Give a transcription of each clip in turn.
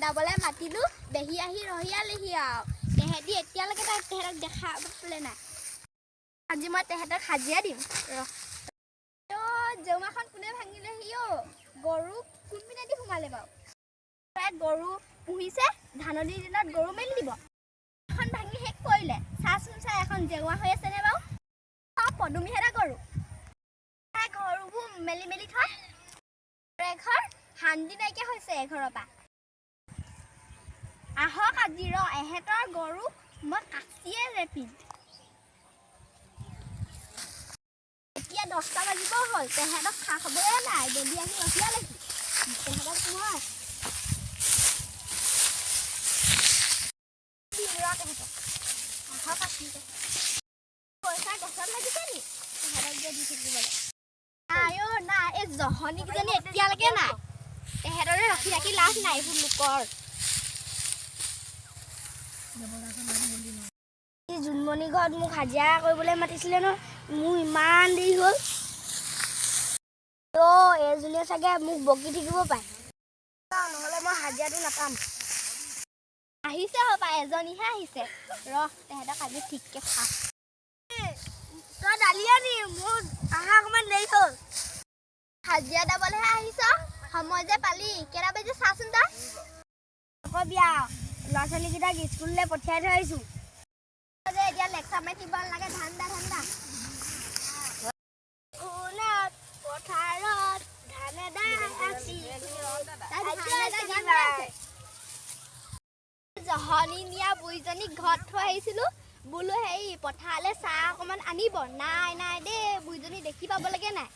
যাবলৈ মাতিলোঁ দেহি আহি ৰহিয়ালেহি আৰু তেহেঁতি এতিয়ালৈকে তেহেঁতক দেখা পালে নাই আজি মই তেহেঁতক হাজিৰা দিম জেউমাখন কোনে ভাঙিলেহি গৰু কোনপিনেদি সোমালে বাৰু গৰু পুহিছে ধাননি দিনত গৰু মেলি দিব এখন ভাঙি শেষ কৰিলে চাচোন চা এখন জেউমা হৈ আছেনে বাৰু পদুমীহেঁতা গৰু ঘৰবোৰ মেলি মেলি থয় এঘৰ শান্তি নাইকিয়া হৈছে এঘৰৰ পৰা আহক আজি এহেঁতৰ গৰু মই কাচিয়ে ৰেপিম এতিয়া 10টা বাজিব হ'ল তেহেঁতক খা খবৰে নাই দেৰি আহি ৰখিয়ালেহি তেহেঁতক মই পইচা গছত লাগিছে নি তেহেঁতক যে দি থাকিবলৈ নাই এই জহনীকেইজনী এতিয়ালৈকে নাই তেহেঁতৰে ৰখি থাকি লাভ নাই এইবোৰ লোকৰ জোনমণি ঘৰত মোক হাজিৰা কৰিবলৈ মাতিছিলে ন মোৰ ইমান দেৰি হ'ল এইজনীয়ে চাগে মোক বকি থাকিব পাৰে নহ'লে মই হাজিৰাটো নাপাম আহিছে হ'ব এজনীহে আহিছে তেহেঁতক আজি ঠিককৈ খা তই দালিয়া নি মোৰ অহা অকণমান দেৰি হ'ল হাজিৰা দাবলৈহে আহিছ সময় যে পালি কেইটা বাজি চাচোন তই নকবি আৰু ল'ৰা ছোৱালীকেইটাক স্কুললৈ পঠিয়াই থৈ আহিছোঁ এতিয়া লেকচাৰ মাৰি দিব নালাগে ঠাণ্ডা পথাৰত ধানে জহনী নিয়া বুঢ়ীজনীক ঘৰত থৈ আহিছিলোঁ বোলো হেৰি পথাৰলৈ চাহ অকণমান আনিব নাই দেই বুঢ়ীজনী দেখি পাবলৈকে নাই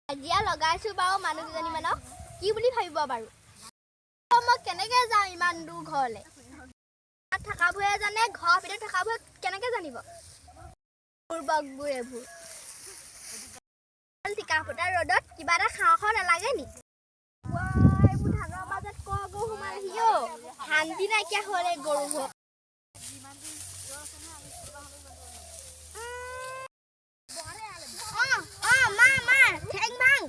হাজিৰা লগাইছোঁ বাৰু মানুহকেইজনীমানক কি বুলি ভাবিব বাৰু মই কেনেকৈ যাওঁ ইমান দূৰ ঘৰলৈ তাত থকাবোৰে জানে ঘৰৰ ভিতৰত থকাবোৰে কেনেকৈ জানিব বুৰ্বকবোৰ এইবোৰ টিকা ফটা ৰ'দত কিবা এটা খাওঁ নালাগে নি এইবোৰ ধানৰ মাজত গৰু সোমালেহি শান্তি নাইকিয়া হ'ল এই গৰুবোৰ ঠেং ভাং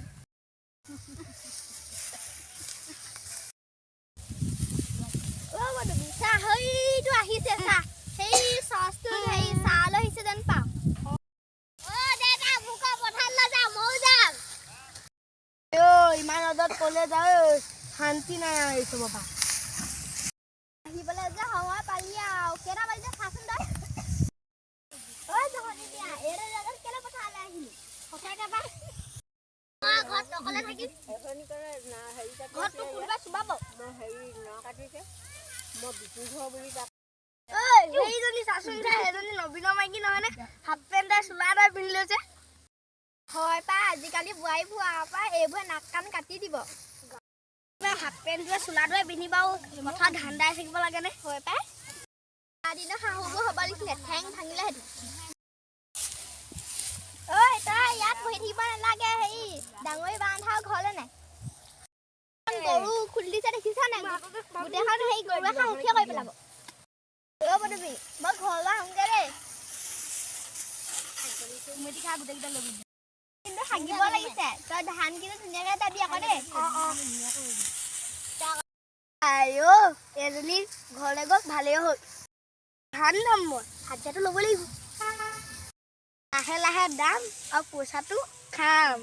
চাহ সেইটো আহিছে চাহ সেই চচটো সেই চাহ লৈ আহিছে যেন পাওঁ ইমান ৰ'দত ক'লে যাওঁ শান্তি নাই আৰু এই চবৰ পৰা আহিবলৈ যে সময় পালি আৰু কেইটা বাজিছে চাচোন তই কেলে পথাৰলৈ আহিলি সঁচাকৈ পাই ঘৰত অকলে থাকিম ঘৰটো কোনোবা চুবাব সেইজনী চাচোন সেইজনী নবীনৰ মাইকী নহয়নে হাফ পেণ্ট চোলা এটা পিন্ধি লৈছে হয় পাই আজিকালি বোৱাৰী পৰা এইবোৰে নাক কাণ কাটি দিব হাফ পেণ্টটোৱে চোলাটোৱে পিন্ধিব পথাৰত ধান্দাই থাকিব লাগেনে হয় পাই দিনৰ শাহুবোৰ হ'ব লাগিছিলে ঠেং ভাঙিলেহেঁতেন তই ইয়াত বহি থাকিব নালাগে হেৰি ডাঙৰি বান্ধা ঘৰলৈ নাই গৰু খুলি দিছে দেখিছা নাই গোটেইখন হেৰি গৰুৱে শেষে কৰি পেলাব পদুমী মই ঘৰলৈ আহোঁগৈ দেই গোটেইকেইটা লৈ কিন্তু হাগিব লাগিছে তই ধান কিন্তু ধুনীয়াকৈ দাবি আকৌ দেই এজনী ঘৰলৈ গ'ল ভালেই হ'ল ধান দাম মই হাজিৰাটো ল'ব লাগিব লাহে লাহে দাম আৰু পইচাটো খাম